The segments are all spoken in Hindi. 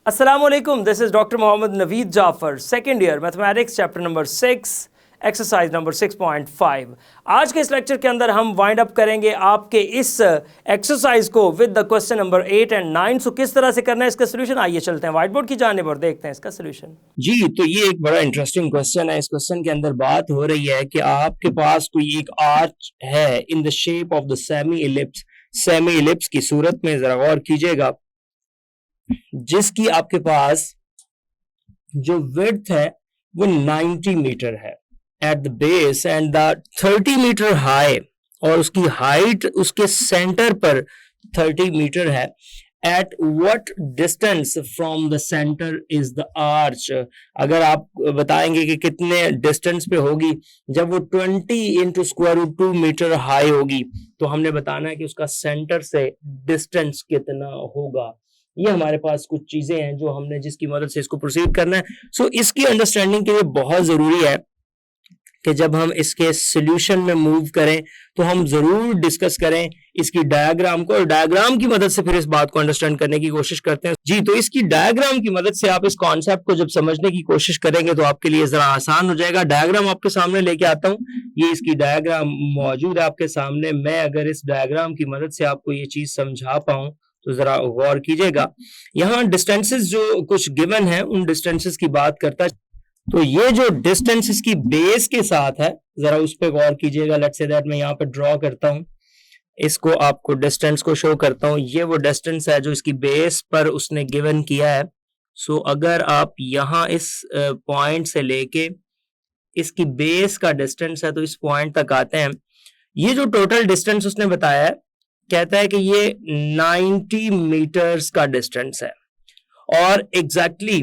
Assalamualaikum, this is Dr. Mohammed Naveed Jafar, second year mathematics chapter number 6 exercise number 6.5। आज के इस लेक्चर के अंदर हम वाइंड अप करेंगे आपके इस एक्सरसाइज को with the question number 8 and 9। सो किस तरह से करना है इसका सोल्यूशन, आइए चलते हैं व्हाइट बोर्ड की जानिब और देखते हैं इसका सोल्यूशन। जी, तो ये एक बड़ा इंटरेस्टिंग क्वेश्चन है। इस क्वेश्चन के अंदर बात हो रही है कि आपके पास कोई एक आर्च है in the shape of the semi ellipse की सूरत में, जरा गौर कीजिएगा, जिसकी आपके पास जो विड्थ है वो 90 मीटर है at the base and the 30 metre high, और उसकी हाइट उसके सेंटर पर 30 मीटर है। At what distance from the centre is the arch. अगर आप बताएंगे कि कितने डिस्टेंस पे होगी, जब वो 20 into square root 2 metre high होगी तो हमने बताना है कि उसका सेंटर से डिस्टेंस कितना होगा। ये हमारे पास कुछ चीजें हैं जो हमने जिसकी मदद से इसको प्रोसीड करना है। सो इसकी अंडरस्टैंडिंग के लिए बहुत जरूरी है कि जब हम इसके सॉल्यूशन में मूव करें तो हम जरूर डिस्कस करें इसकी डायग्राम को, और डायग्राम की मदद से फिर इस बात को अंडरस्टैंड करने की कोशिश करते हैं। जी, तो इसकी डायग्राम की मदद से आप इस कॉन्सेप्ट को जब समझने की कोशिश करेंगे तो आपके लिए जरा आसान हो जाएगा। डायग्राम आपके सामने लेके आता हूं, ये इसकी डायग्राम मौजूद है आपके सामने। मैं अगर इस डायग्राम की मदद से आपको ये चीज समझा पाऊं तो जरा गौर कीजिएगा। यहाँ डिस्टेंसेस जो कुछ गिवन है उन डिस्टेंसेस की बात करता है। तो ये जो डिस्टेंस इसकी बेस के साथ है, जरा उस पर गौर कीजिएगा। लेट्स से दैट मैं यहाँ पे ड्रॉ करता हूँ, इसको आपको डिस्टेंस को शो करता हूँ। ये वो डिस्टेंस है जो इसकी बेस पर उसने गिवन किया है। सो अगर आप यहाँ इस पॉइंट से लेके इसकी बेस का डिस्टेंस है तो इस पॉइंट तक आते हैं। ये जो टोटल डिस्टेंस उसने बताया है, कहता है कि ये 90 मीटर्स का डिस्टेंस है। और एग्जैक्टली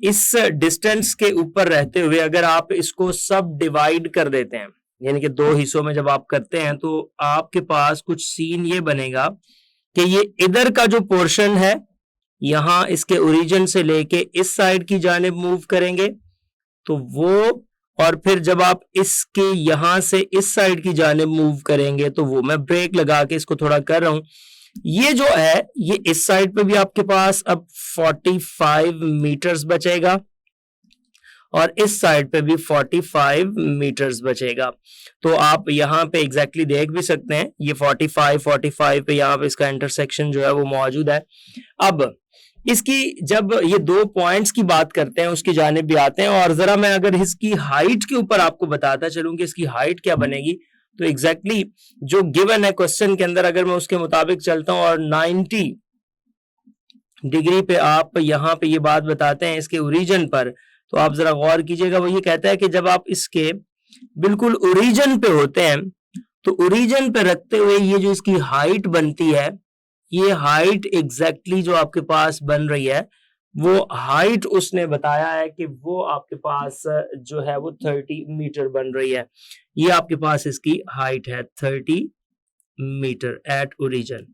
इस डिस्टेंस के ऊपर रहते हुए अगर आप इसको सब डिवाइड कर देते हैं, यानी कि दो हिस्सों में जब आप करते हैं, तो आपके पास कुछ सीन ये बनेगा कि ये इधर का जो पोर्शन है यहां इसके ओरिजिन से लेके इस साइड की जानिब मूव करेंगे तो वो, और फिर जब आप इसके यहां से इस साइड की जानिब मूव करेंगे तो वो, मैं ब्रेक लगा के इसको थोड़ा कर रहा हूं। ये जो है ये इस साइड पे भी आपके पास अब 45 मीटर्स बचेगा और इस साइड पे भी 45 मीटर्स बचेगा। तो आप यहाँ पे एग्जैक्टली देख भी सकते हैं, ये 45 पे यहाँ पे इसका इंटरसेक्शन जो है वो मौजूद है। अब इसकी जब ये दो पॉइंट्स की बात करते हैं उसकी जानिब भी आते हैं, और जरा मैं अगर इसकी हाइट के ऊपर आपको बताता चलूं कि इसकी हाइट क्या बनेगी, तो एग्जैक्टली जो गिवन है क्वेश्चन के अंदर अगर मैं उसके मुताबिक चलता हूं और 90 डिग्री पे आप यहाँ पे ये बात बताते हैं इसके ओरिजिन पर, तो आप जरा गौर कीजिएगा। वो ये कहता है कि जब आप इसके बिल्कुल ओरिजिन पे होते हैं तो ओरिजिन पे रखते हुए ये जो इसकी हाइट बनती है, ये हाइट एग्जैक्टली जो आपके पास बन रही है वो हाइट उसने बताया है कि वो आपके पास जो है वो 30 मीटर बन रही है। ये आपके पास इसकी हाइट है 30 मीटर एट ओरिजिन।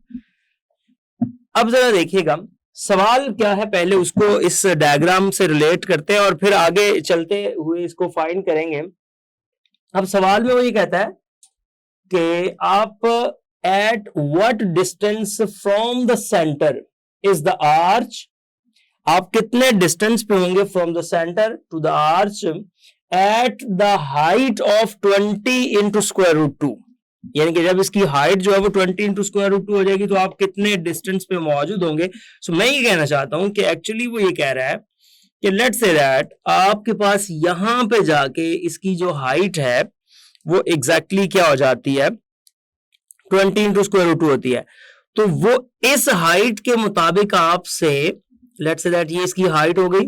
अब जरा देखिएगा सवाल क्या है, पहले उसको इस डायग्राम से रिलेट करते हैं और फिर आगे चलते हुए इसको फाइंड करेंगे। अब सवाल में वो ये कहता है कि आप at what distance from the centre is the arch, आप कितने डिस्टेंस पे होंगे from the centre to the arch at the height of 20 into square root 2, यानी कि जब इसकी हाइट जो है वो 20 इंटू स्क्वायर रूट 2 हो जाएगी तो आप कितने डिस्टेंस पे मौजूद होंगे। सो मैं ये कहना चाहता हूं कि एक्चुअली वो ये कह रहा है कि लेट्स से दैट आपके पास यहां पे जाके इसकी जो हाइट है वो एग्जैक्टली क्या हो जाती है, 20 इंटू स्क्वायर रूट 2 होती है। तो वो इस हाइट के मुताबिक आपसे, लेट्स से दैट ये इसकी हाइट हो गई,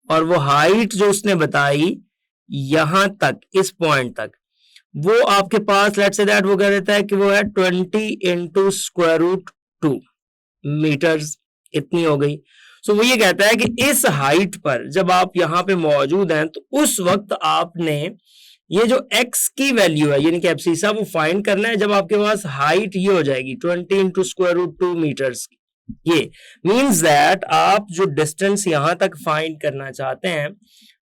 और वो हाइट जो उसने बताई यहां तक इस पॉइंट तक, वो आपके पास लेट्स से दैट वो कह देता है कि वो है 20 इंटू स्क्वायर रूट 2 मीटर्स, इतनी हो गई। सो वो ये कहता है कि इस हाइट पर जब आप यहां पे मौजूद हैं तो उस वक्त आपने ये जो x की वैल्यू है यानी कि एब्सिसा वो फाइंड करना है जब आपके पास हाइट ये हो जाएगी 20 इंटू स्क्वायर रूट 2 मीटर्स। ये मींस दैट आप जो डिस्टेंस यहां तक फाइंड करना चाहते हैं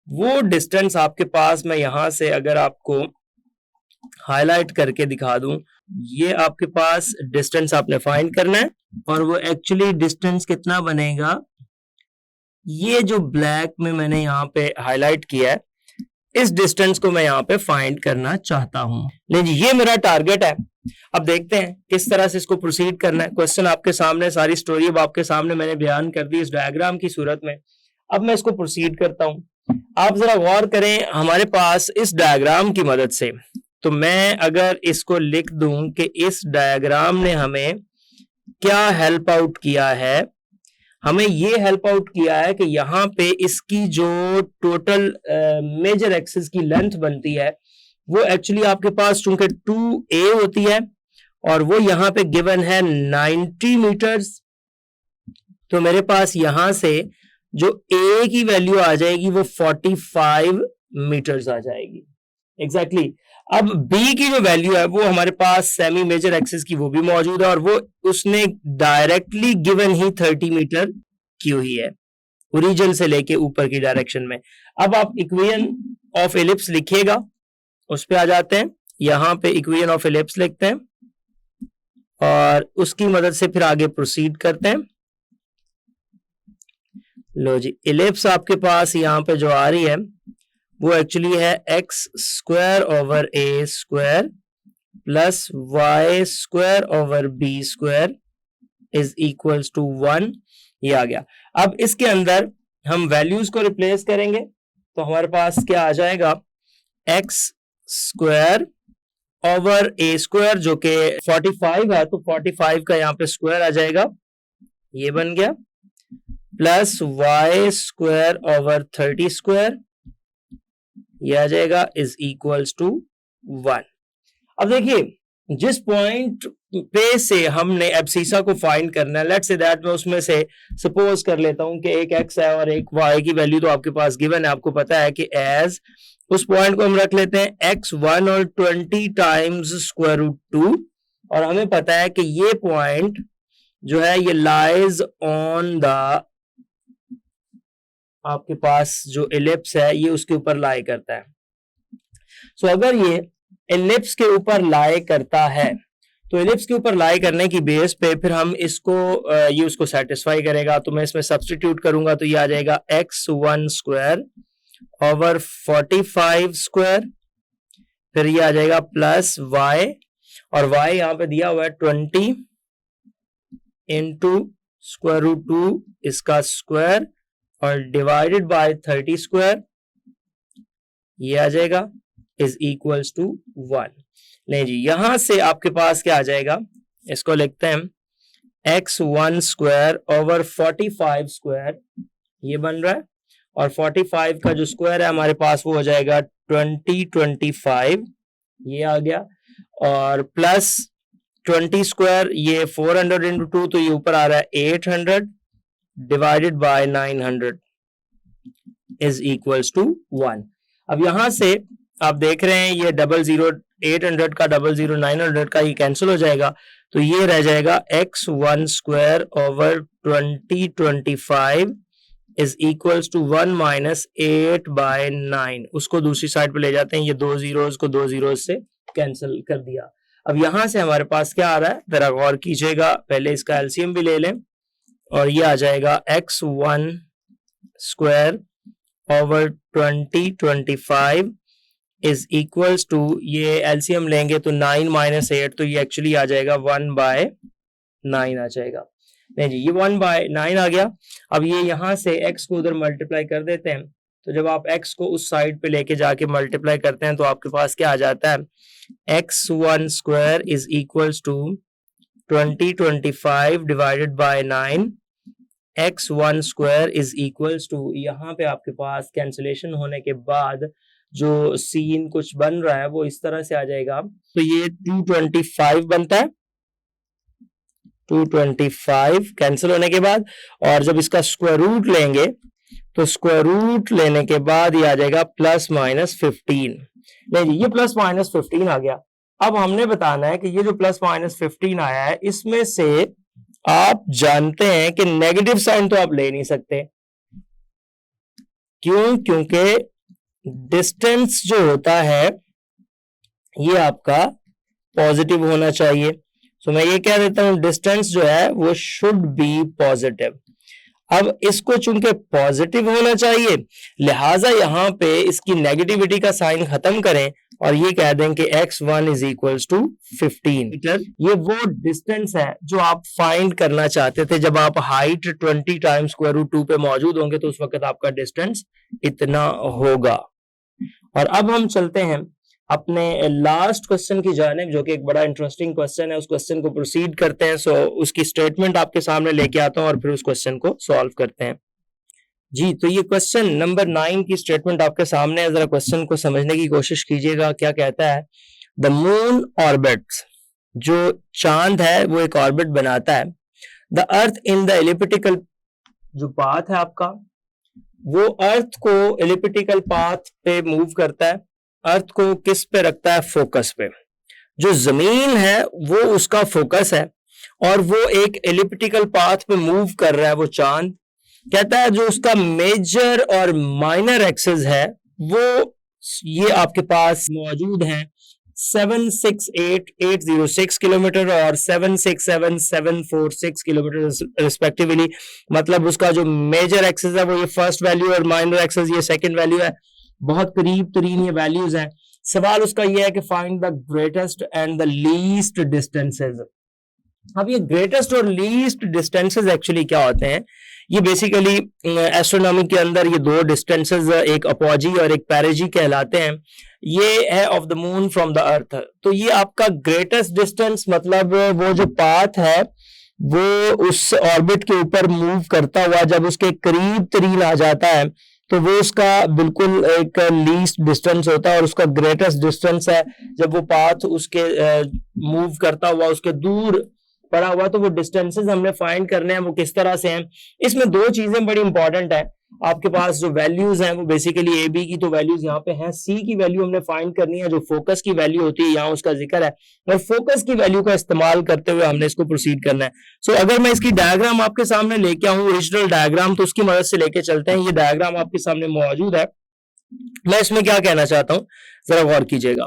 वो डिस्टेंस आपके पास, मैं यहां से अगर आपको हाईलाइट करके दिखा दूं, ये आपके पास डिस्टेंस आपने फाइंड करना है और वो एक्चुअली डिस्टेंस कितना बनेगा ये जो ब्लैक में मैंने यहाँ पे हाईलाइट किया है, इस डिस्टेंस को मैं यहाँ पे फाइंड करना चाहता हूं। लेकिन ये मेरा टारगेट है। अब देखते हैं किस तरह से इसको प्रोसीड करना है। क्वेश्चन आपके सामने, सारी स्टोरी अब आपके सामने मैंने बयान कर दी इस डायग्राम की सूरत में। अब मैं इसको प्रोसीड करता हूं। आप जरा गौर करें हमारे पास इस डायग्राम की मदद से। तो मैं अगर इसको लिख दूं कि इस डायग्राम ने हमें क्या हेल्प आउट किया है, हमें ये हेल्प आउट किया है कि यहाँ पे इसकी जो टोटल मेजर एक्सिस की लेंथ बनती है वो एक्चुअली आपके पास चूंकि 2a होती है और वो यहाँ पे गिवन है 90 मीटर्स, तो मेरे पास यहां से जो a की वैल्यू आ जाएगी वो 45 मीटर्स आ जाएगी। एग्जैक्टली अब b की जो वैल्यू है वो हमारे पास सेमी मेजर एक्सिस की वो भी मौजूद है और वो उसने डायरेक्टली गिवन ही 30 मीटर की हुई है ओरिजिन से लेके ऊपर की डायरेक्शन में। अब आप इक्वेशन ऑफ एलिप्स लिखिएगा, उस पे आ जाते हैं। यहां पे इक्वेशन ऑफ एलिप्स लिखते हैं और उसकी मदद से फिर आगे प्रोसीड करते हैं। लो जी, एलिप्स आपके पास यहां पे जो आ रही है वो एक्चुअली है x square over a square plus y square over b square is equals to 1। ये आ गया। अब इसके अंदर हम वैल्यूज को रिप्लेस करेंगे तो हमारे पास क्या आ जाएगा, x square over a square जो कि 45 है, तो 45 का यहाँ पे स्क्वायर आ जाएगा, ये बन गया, plus y square over 30 square ये आ जाएगा इज इक्वल्स टू 1। अब देखिए जिस पॉइंट पे से हमने एब्सिसा को फाइंड करना है, लेट्स से दैट मैं उसमें से सपोज कर लेता हूं कि एक x है और एक y की वैल्यू तो आपके पास गिवन है, आपको पता है कि एज उस पॉइंट को हम रख लेते हैं x1 और 20 टाइम्स स्क्वायर रूट 2 और हमें पता है कि ये पॉइंट जो है ये लाइज ऑन द आपके पास जो एलिप्स है ये उसके ऊपर लाई करता है। सो अगर ये एलिप्स के ऊपर लाई करता है तो एलिप्स के ऊपर लाई करने की बेस पे फिर हम इसको ये उसको सेटिस्फाई करेगा। तो मैं इसमें सब्स्टिट्यूट करूंगा तो ये आ जाएगा x1 स्क्वायर ओवर 45 स्क्वायर, फिर ये आ जाएगा प्लस y और y यहाँ पे दिया हुआ है 20 इंटू स्क्वायर रूट 2 इसका स्क्वायर और डिवाइडेड बाय 30 स्क्वायर ये आ जाएगा इज इक्वल्स टू 1। नहीं जी, यहां से आपके पास क्या आ जाएगा, इसको लिखते हैं x1 स्क्वायर ओवर 45 स्क्वायर ये बन रहा है और 45 का जो स्क्वायर है हमारे पास वो हो जाएगा 25 ये आ गया और प्लस 20 स्क्वायर ये 400 इंटू 2 तो ये ऊपर आ रहा है 800 divided by 900 is equals to 1। अब यहां से आप देख रहे हैं ये 00 800 का 00 900 का ये कैंसिल हो जाएगा तो ये रह जाएगा x1 square over 2025 is equals to 1 minus 8 by 9। उसको दूसरी साइड पे ले जाते हैं, ये दो जीरोस को दो जीरोस से कैंसिल कर दिया। अब यहां से हमारे पास क्या आ रहा है जरा गौर कीजिएगा, पहले इसका एलसीएम भी ले लें और ये आ जाएगा x1 square over 2025 is equals to, ये एलसीएम लेंगे तो 9 माइनस 8 तो ये एक्चुअली आ जाएगा 1 बाय 9 आ जाएगा। नहीं जी, ये 1 बाय 9 आ गया। अब ये यहां से x को उधर मल्टीप्लाई कर देते हैं तो जब आप x को उस साइड पे लेके जाके मल्टीप्लाई करते हैं तो आपके पास क्या आ जाता है, x1 square is equals to 2025 divided by 9 x1 square is equals to, यहाँ पे आपके पास कैंसिलेशन होने के बाद जो सीन कुछ बन रहा है वो इस तरह से आ जाएगा। तो ये 225 बनता है, 225 कैंसिल होने के बाद, और जब इसका स्क्वायर रूट लेंगे तो स्क्वायर रूट लेने के बाद ये आ जाएगा प्लस माइनस 15। नहीं जी, ये प्लस माइनस 15 आ गया। अब हमने बताना है कि ये जो प्लस माइनस 15 आया है इसमें से आप जानते हैं कि नेगेटिव साइन तो आप ले नहीं सकते। क्यों? क्योंकि डिस्टेंस जो होता है ये आपका पॉजिटिव होना चाहिए। तो मैं ये कह देता हूं डिस्टेंस जो है वो शुड बी पॉजिटिव। अब इसको चूंकि पॉजिटिव होना चाहिए, लिहाजा यहाँ पे इसकी नेगेटिविटी का साइन खत्म करें और ये कह दें कि x1 is equals to 15 metre. ये वो डिस्टेंस है जो आप फाइंड करना चाहते थे। जब आप हाइट 20 टाइम्स स्क्वायर रूट 2 पे मौजूद होंगे तो उस वक्त आपका डिस्टेंस इतना होगा। और अब हम चलते हैं अपने लास्ट क्वेश्चन की जानिब, जो कि एक बड़ा इंटरेस्टिंग क्वेश्चन है। उस क्वेश्चन को प्रोसीड करते हैं। सो उसकी स्टेटमेंट आपके सामने लेके आता हूं और फिर उस क्वेश्चन को सॉल्व करते हैं। जी, तो ये क्वेश्चन नंबर 9 की स्टेटमेंट आपके सामने है। जरा क्वेश्चन को समझने की कोशिश कीजिएगा। क्या कहता है? द मून ऑर्बिट्स, जो चांद है वो एक ऑर्बिट बनाता है। The earth in the elliptical, जो पाथ है आपका, वो अर्थ को एलिप्टिकल पाथ पे मूव करता है। अर्थ को किस पे रखता है? फोकस पे। जो जमीन है वो उसका फोकस है और वो एक एलिप्टिकल पाथ पे मूव कर रहा है, वो चांद। कहता है जो उसका मेजर और माइनर एक्सिस है वो ये आपके पास मौजूद है 768,806 किलोमीटर और 767,746 किलोमीटर रिस्पेक्टिवली। मतलब उसका जो मेजर एक्सिस है वो ये फर्स्ट वैल्यू और माइनर एक्सिस ये सेकंड वैल्यू है। बहुत करीब तरीन ये वैल्यूज हैं। सवाल उसका ये है कि find the greatest and the least distances. अब ये ग्रेटेस्ट और लीस्ट डिस्टेंसेस एक्चुअली क्या होते हैं? ये बेसिकली एस्ट्रोनॉमी के अंदर ये दो डिस्टेंसेस, एक अपॉजी और एक पेरिजी कहलाते हैं। ये है of the moon from the earth. तो ये आपका ग्रेटेस्ट डिस्टेंस मतलब वो जो पाथ है वो उस ऑर्बिट के ऊपर मूव करता हुआ जब उसके करीब तरीन आ जाता है तो वो उसका बिल्कुल एक लीस्ट डिस्टेंस होता है और उसका ग्रेटेस्ट डिस्टेंस है जब वो पाथ उसके मूव करता हुआ उसके दूर पड़ा हुआ। तो वो डिस्टेंसेस हमने फाइंड करने हैं, वो किस तरह से हैं। इसमें दो चीजें बड़ी इंपॉर्टेंट है। आपके पास जो वैल्यूज हैं वो बेसिकली ए बी की तो वैल्यूज यहाँ पे हैं, सी की वैल्यू हमने फाइंड करनी है जो फोकस की वैल्यू होती है, यहाँ उसका जिक्र है और फोकस की वैल्यू का इस्तेमाल करते हुए हमने इसको प्रोसीड करना है। सो अगर मैं इसकी डायग्राम आपके सामने लेके आऊं, ओरिजिनल डायग्राम, तो उसकी मदद से लेके चलते हैं। ये डायग्राम आपके सामने मौजूद है। मैं इसमें क्या कहना चाहता हूं जरा गौर कीजिएगा।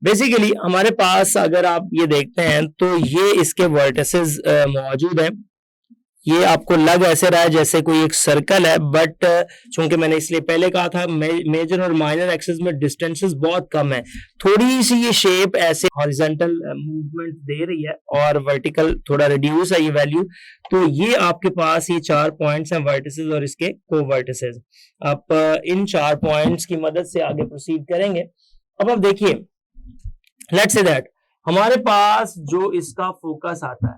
बेसिकली हमारे पास अगर आप ये देखते हैं तो ये इसके वर्टिसेस मौजूद हैं। ये आपको लग ऐसे रहा है जैसे कोई एक सर्कल है, बट चूंकि मैंने इसलिए पहले कहा था मेजर और माइनर एक्सिस में डिस्टेंसेस बहुत कम है। थोड़ी सी ये शेप ऐसे हॉरिजॉन्टल मूवमेंट दे रही है और वर्टिकल थोड़ा रिड्यूस है ये वैल्यू। तो ये आपके पास ये 4 पॉइंट्स हैं वर्टिसेस और इसके कोवर्टिसेस। आप इन 4 पॉइंट्स की मदद से आगे प्रोसीड करेंगे। अब आप देखिए, लेट्स से दैट हमारे पास जो इसका फोकस आता है,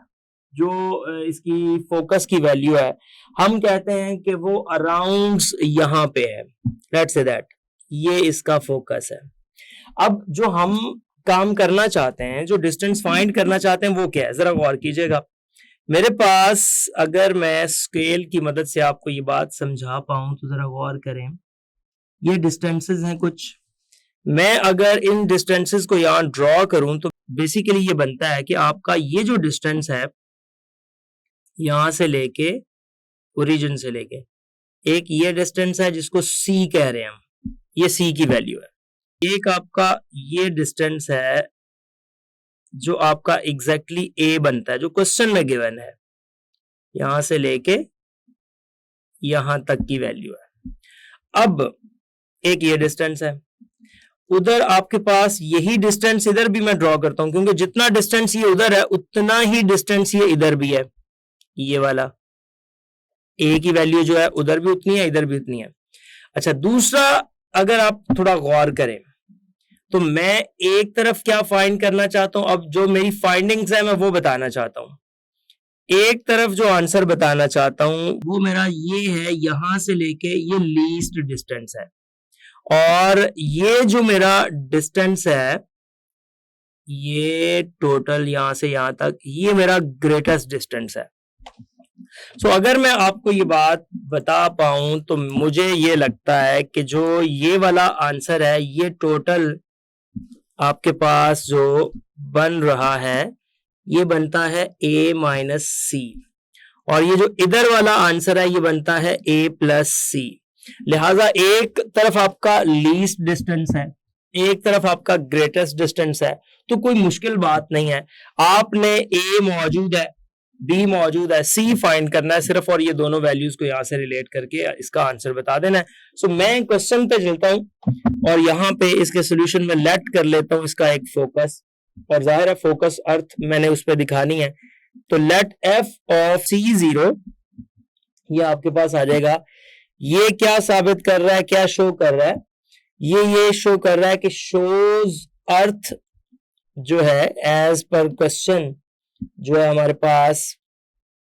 जो इसकी फोकस की वैल्यू है, हम कहते हैं कि वो अराउंड यहां पे है। लेट्स से दैट ये इसका फोकस है। अब जो हम काम करना चाहते हैं, जो डिस्टेंस फाइंड करना चाहते हैं वो क्या है, जरा गौर कीजिएगा। मेरे पास अगर मैं स्केल की मदद से आपको ये बात समझा पाऊं तो जरा गौर करें। ये डिस्टेंसेस हैं कुछ। मैं अगर इन डिस्टेंसेस को यहां ड्रॉ करूं तो बेसिकली ये बनता है कि आपका ये जो डिस्टेंस है यहां से लेके ओरिजिन से लेके एक ये डिस्टेंस है जिसको सी कह रहे हैं हम, ये सी की वैल्यू है। एक आपका ये डिस्टेंस है जो आपका एग्जैक्टली ए बनता है, जो क्वेश्चन में गिवन है, यहां से लेके यहां तक की वैल्यू है। अब एक ये डिस्टेंस है, उधर आपके पास यही डिस्टेंस इधर भी मैं ड्रॉ करता हूं क्योंकि जितना डिस्टेंस ये उधर है उतना ही डिस्टेंस ये इधर भी है। ये वाला ए की वैल्यू जो है उधर भी उतनी है, इधर भी उतनी है। अच्छा, दूसरा अगर आप थोड़ा गौर करें तो मैं एक तरफ क्या फाइंड करना चाहता हूं, अब जो मेरी फाइंडिंग्स है मैं वो बताना चाहता हूं। एक तरफ जो आंसर बताना चाहता हूं वो मेरा ये है, यहां से लेके ये लीस्ट डिस्टेंस है और ये जो मेरा डिस्टेंस है ये टोटल यहां से यहां तक ये मेरा ग्रेटेस्ट डिस्टेंस है। सो अगर मैं आपको ये बात बता पाऊं तो मुझे ये लगता है कि जो ये वाला आंसर है ये टोटल आपके पास जो बन रहा है ये बनता है a माइनस सी और ये जो इधर वाला आंसर है ये बनता है a प्लस सी। लिहाजा एक तरफ आपका लीस्ट डिस्टेंस है, एक तरफ आपका ग्रेटेस्ट डिस्टेंस है, तो कोई मुश्किल बात नहीं है। आपने a मौजूद है बी मौजूद है, सी फाइंड करना है सिर्फ, और ये दोनों वैल्यूज को यहाँ से रिलेट करके इसका आंसर बता देना है। सो मैं क्वेश्चन पे चलता हूँ और यहाँ पे इसके सोल्यूशन में लेट कर लेता हूँ इसका एक फोकस, और जाहिर है फोकस अर्थ मैंने उस पर दिखानी है। तो लेट एफ ऑफ C0 ये आपके पास आ जाएगा। ये क्या साबित कर रहा है, क्या शो कर रहा है, ये शो कर रहा है कि शोज अर्थ जो है एज पर क्वेश्चन जो है हमारे पास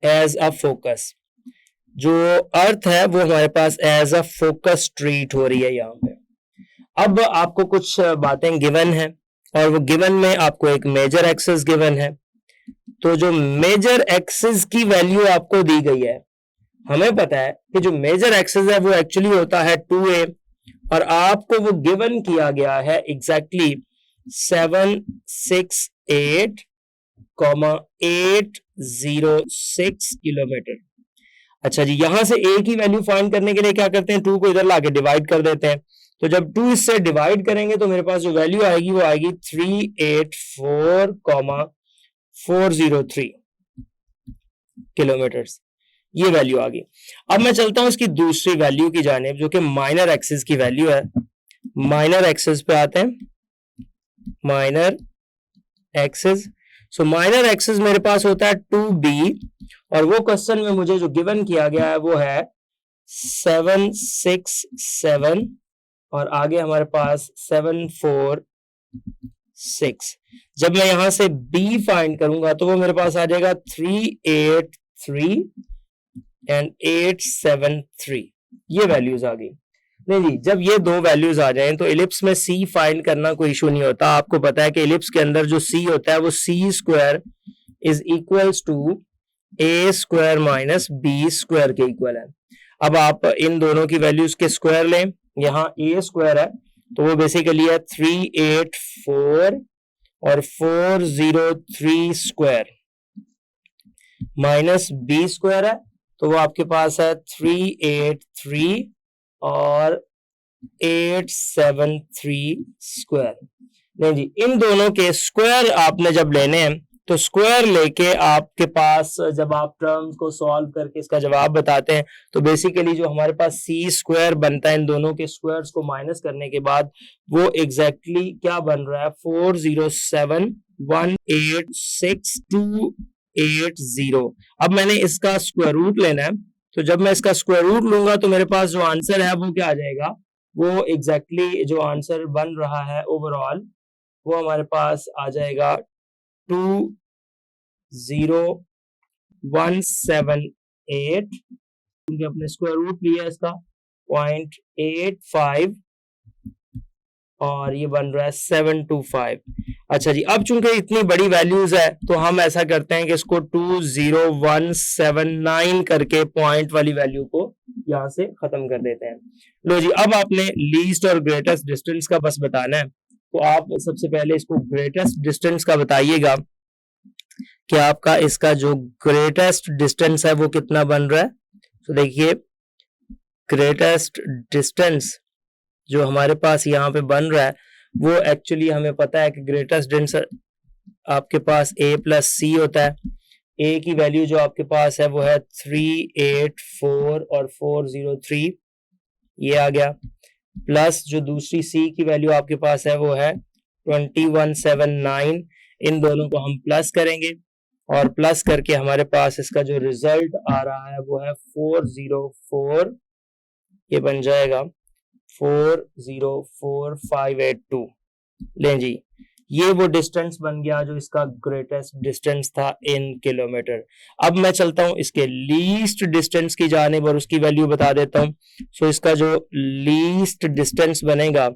एज अ फोकस, जो अर्थ है वो हमारे पास एज अ फोकस ट्रीट हो रही है यहाँ पे। अब आपको कुछ बातें गिवन है और वो गिवन में आपको एक मेजर एक्सिस गिवन है। तो जो मेजर एक्सिस की वैल्यू आपको दी गई है, हमें पता है कि जो मेजर एक्सिस है वो एक्चुअली होता है 2a, और आपको वो गिवन किया गया है एग्जैक्टली 768,806 किलोमीटर। अच्छा जी, यहां से a की वैल्यू फाइंड करने के लिए क्या करते हैं, 2 को इधर लाके डिवाइड कर देते हैं। तो जब 2 इससे डिवाइड करेंगे तो मेरे पास जो वैल्यू आएगी वो आएगी 384,403 किलोमीटर्स, ये वैल्यू आ गई। अब मैं चलता हूं इसकी दूसरी वैल्यू की जानिब जो कि माइनर एक्सिस की वैल्यू है। माइनर एक्सिस पे आते हैं, माइनर एक्सिस। सो माइनर एक्सिस मेरे पास होता है 2b, और वो क्वेश्चन में मुझे जो गिवन किया गया है वो है 767, और आगे हमारे पास 746। जब मैं यहां से b फाइंड करूंगा तो वो मेरे पास आ जाएगा 383 एंड 873, ये वैल्यूज आ गई। नहीं जी, जब ये दो वैल्यूज आ जाएं तो इलिप्स में सी फाइंड करना कोई इशू नहीं होता। आपको पता है कि इलिप्स के अंदर जो सी होता है वो C square is equals to A square minus B square के इक्वल है। अब आप इन दोनों की वैल्यूज के स्क्वायर लें, यहाँ ए स्क्वायर है तो वो बेसिकली है 384 और 403 स्क्वायर, माइनस बी स्क्वायर है तो वो आपके पास है 383 और 873 स्क्वायर। नहीं जी, इन दोनों के स्क्वायर आपने जब लेने हैं तो स्क्वायर लेके आपके पास जब आप टर्म्स को सॉल्व करके इसका जवाब बताते हैं तो बेसिकली जो हमारे पास सी स्क्वायर बनता है इन दोनों के स्क्वायर्स को माइनस करने के बाद वो एग्जैक्टली क्या बन रहा है, 407,186,280। अब मैंने इसका स्क्वायर रूट लेना है, तो जब मैं इसका स्क्वायर रूट लूंगा तो मेरे पास जो आंसर है वो क्या आ जाएगा, वो एग्जैक्टली जो आंसर बन रहा है ओवरऑल वो हमारे पास आ जाएगा 20178, क्योंकि अपने स्क्वायर रूट लिया इसका 0.85 और ये बन रहा है 725। अच्छा जी, अब चूंकि इतनी बड़ी वैल्यूज है तो हम ऐसा करते हैं कि इसको 20179 करके पॉइंट वाली वैल्यू को यहां से खत्म कर देते हैं। लो जी, अब आपने लीस्ट और ग्रेटेस्ट डिस्टेंस का बस बताना है, तो आप सबसे पहले इसको ग्रेटेस्ट डिस्टेंस का बताइएगा कि आपका इसका जो ग्रेटेस्ट डिस्टेंस है वो कितना बन रहा है। तो देखिए, ग्रेटेस्ट डिस्टेंस जो हमारे पास यहाँ पे बन रहा है वो एक्चुअली हमें पता है कि ग्रेटेस्ट डिस्टेंस आपके पास a प्लस सी होता है। a की वैल्यू जो आपके पास है वो है 384 और 403, ये आ गया, प्लस जो दूसरी c की वैल्यू आपके पास है वो है 2179। इन दोनों को हम प्लस करेंगे और प्लस करके हमारे पास इसका जो रिजल्ट आ रहा है वो है 404, ये बन जाएगा 404582। लें जी, ये वो डिस्टेंस बन गया जो इसका ग्रेटेस्ट डिस्टेंस था इन किलोमीटर। अब मैं चलता हूं इसके लीस्ट डिस्टेंस की जानिब और उसकी वैल्यू बता देता हूं। सो इसका जो लीस्ट डिस्टेंस बनेगा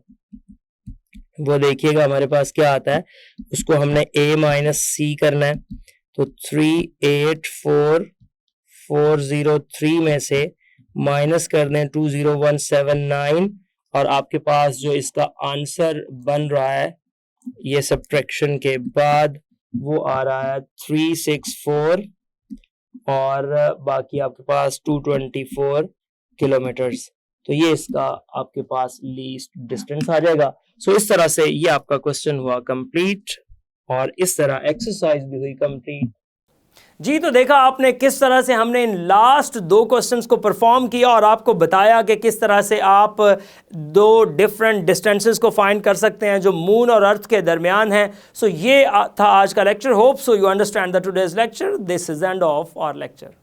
वो देखिएगा हमारे पास क्या आता है, उसको हमने a माइनस सी करना है। तो 384,403 में से माइनस कर दें 20179 और आपके पास जो इसका आंसर बन रहा है ये सब्ट्रैक्शन के बाद वो आ रहा है 364 और बाकी आपके पास 224 किलोमीटर्स। तो ये इसका आपके पास लीस्ट डिस्टेंस आ जाएगा। सो इस तरह से ये आपका क्वेश्चन हुआ कंप्लीट और इस तरह एक्सरसाइज भी हुई कंप्लीट। जी, तो देखा आपने किस तरह से हमने इन लास्ट 2 क्वेश्चंस को परफॉर्म किया और आपको बताया कि किस तरह से आप 2 डिफरेंट डिस्टेंसेस को फाइंड कर सकते हैं जो मून और अर्थ के दरमियान है। सो ये था आज का lecture. Hope so you understand the today's lecture. This is end of our lecture.